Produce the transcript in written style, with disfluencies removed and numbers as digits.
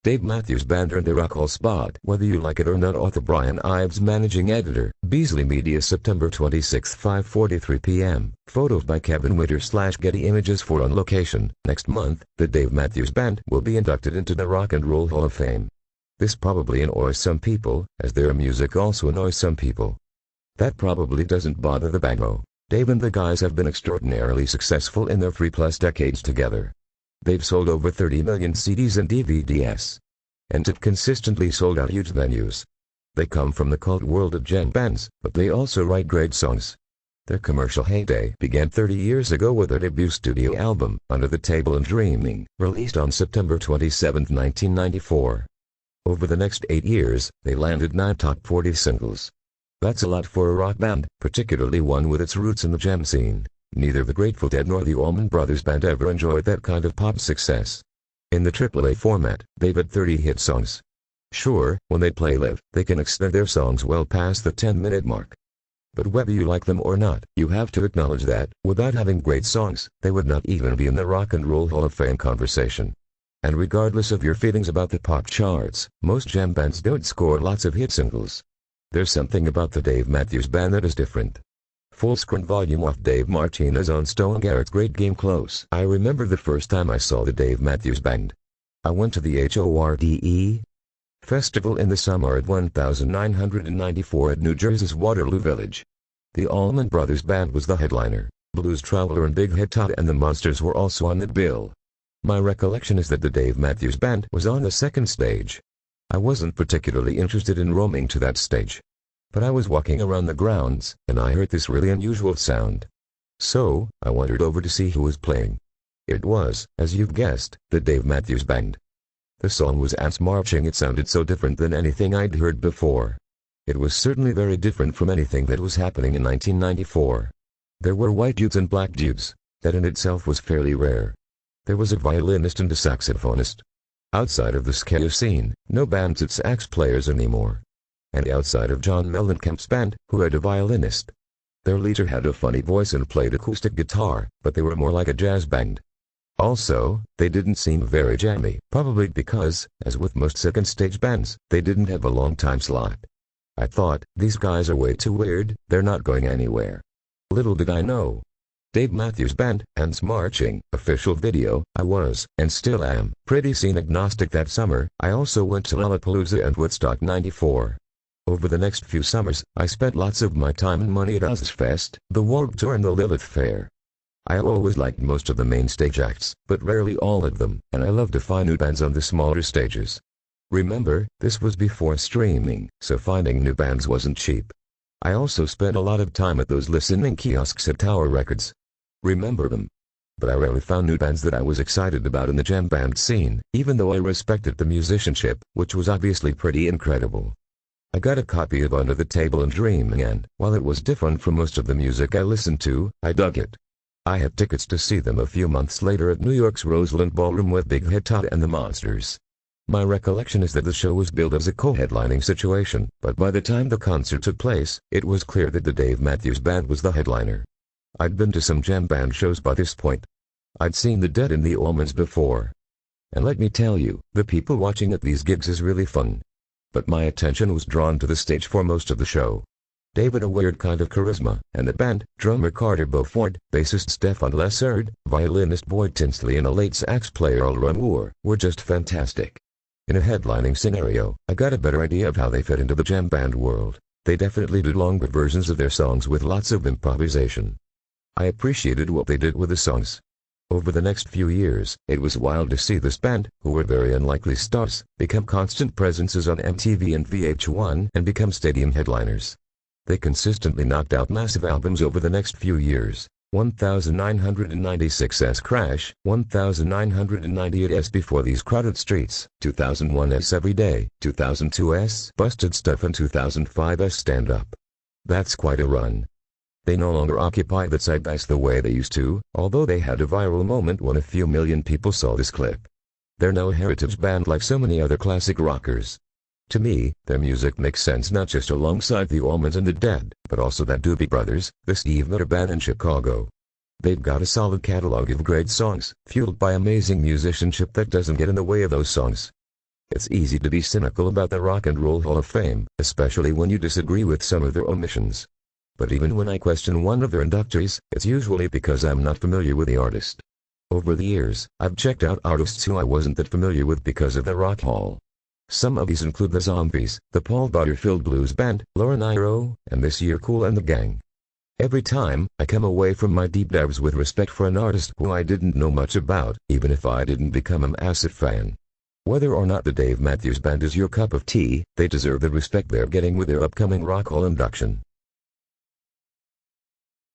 Dave Matthews Band earned the Rock Hall spot whether you like it or not. Author Brian Ives, Managing Editor, Beasley Media, September 26, 5:43 p.m. Photos by Kevin Winter / Getty Images for On Location. Next month, the Dave Matthews Band will be inducted into the Rock and Roll Hall of Fame. This probably annoys some people, as their music also annoys some people. That probably doesn't bother the band though. Dave and the guys have been extraordinarily successful in their 3+ decades together. They've sold over 30 million CDs and DVDs. And have consistently sold out huge venues. They come from the cult world of jam bands, but they also write great songs. Their commercial heyday began 30 years ago with their debut studio album, Under the Table and Dreaming, released on September 27, 1994. Over the next 8 years, they landed 9 top 40 singles. That's a lot for a rock band, particularly one with its roots in the jam scene. Neither the Grateful Dead nor the Allman Brothers Band ever enjoyed that kind of pop success. In the AAA format, they've had 30 hit songs. Sure, when they play live, they can extend their songs well past the 10-minute mark. But whether you like them or not, you have to acknowledge that, without having great songs, they would not even be in the Rock and Roll Hall of Fame conversation. And regardless of your feelings about the pop charts, most jam bands don't score lots of hit singles. There's something about the Dave Matthews Band that is different. Full screen volume off. Dave Martinez on Stone Garrett's Great Game Close. I remember the first time I saw the Dave Matthews Band. I went to the HORDE Festival in the summer of 1994 at New Jersey's Waterloo Village. The Allman Brothers Band was the headliner. Blues Traveler and Big Head Todd and the Monsters were also on the bill. My recollection is that the Dave Matthews Band was on the second stage. I wasn't particularly interested in roaming to that stage. But I was walking around the grounds, and I heard this really unusual sound. So, I wandered over to see who was playing. It was, as you've guessed, the Dave Matthews Band. The song was ants marching. It sounded so different than anything I'd heard before. It was certainly very different from anything that was happening in 1994. There were white dudes and black dudes. That in itself was fairly rare. There was a violinist and a saxophonist. Outside of the ska scene, no bands had sax players anymore. And outside of John Mellencamp's band, who had a violinist. Their leader had a funny voice and played acoustic guitar, but they were more like a jazz band. Also, they didn't seem very jammy, probably because, as with most second stage bands, they didn't have a long time slot. I thought, these guys are way too weird, they're not going anywhere. Little did I know. Dave Matthews Band, Ants Marching, official video. I was, and still am, pretty scene agnostic that summer. I also went to Lollapalooza and Woodstock '94. Over the next few summers, I spent lots of my time and money at Ozzfest, the Warped Tour and the Lilith Fair. I always liked most of the main stage acts, but rarely all of them, and I loved to find new bands on the smaller stages. Remember, this was before streaming, so finding new bands wasn't cheap. I also spent a lot of time at those listening kiosks at Tower Records. Remember them. But I rarely found new bands that I was excited about in the jam band scene, even though I respected the musicianship, which was obviously pretty incredible. I got a copy of Under the Table and Dreaming, and, while it was different from most of the music I listened to, I dug it. I had tickets to see them a few months later at New York's Roseland Ballroom with Big Head Todd and the Monsters. My recollection is that the show was billed as a co-headlining situation, but by the time the concert took place, it was clear that the Dave Matthews Band was the headliner. I'd been to some jam band shows by this point. I'd seen the Dead and the Allmans before. And let me tell you, the people watching at these gigs is really fun. But my attention was drawn to the stage for most of the show. Dave had a weird kind of charisma, and the band, drummer Carter Beauford, bassist Stefan Lessard, violinist Boyd Tinsley and a late sax player Ulrich Moore, were just fantastic. In a headlining scenario, I got a better idea of how they fit into the jam band world. They definitely did longer versions of their songs with lots of improvisation. I appreciated what they did with the songs. Over the next few years, it was wild to see this band, who were very unlikely stars, become constant presences on MTV and VH1 and become stadium headliners. They consistently knocked out massive albums over the next few years. 1996's Crash, 1998's Before These Crowded Streets, 2001's Every Day, 2002's Busted Stuff and 2005's Stand Up. That's quite a run. They no longer occupy the zeitgeist the way they used to, although they had a viral moment when a few million people saw this clip. They're no heritage band like so many other classic rockers. To me, their music makes sense not just alongside the Allmans and the Dead, but also the Doobie Brothers, the Steve Miller Band in Chicago. They've got a solid catalog of great songs, fueled by amazing musicianship that doesn't get in the way of those songs. It's easy to be cynical about the Rock and Roll Hall of Fame, especially when you disagree with some of their omissions. But even when I question one of their inductees, it's usually because I'm not familiar with the artist. Over the years, I've checked out artists who I wasn't that familiar with because of the Rock Hall. Some of these include the Zombies, the Paul Butterfield Blues Band, Laura Nyro, and this year Kool and the Gang. Every time, I come away from my deep dives with respect for an artist who I didn't know much about, even if I didn't become a massive fan. Whether or not the Dave Matthews Band is your cup of tea, they deserve the respect they're getting with their upcoming Rock Hall induction.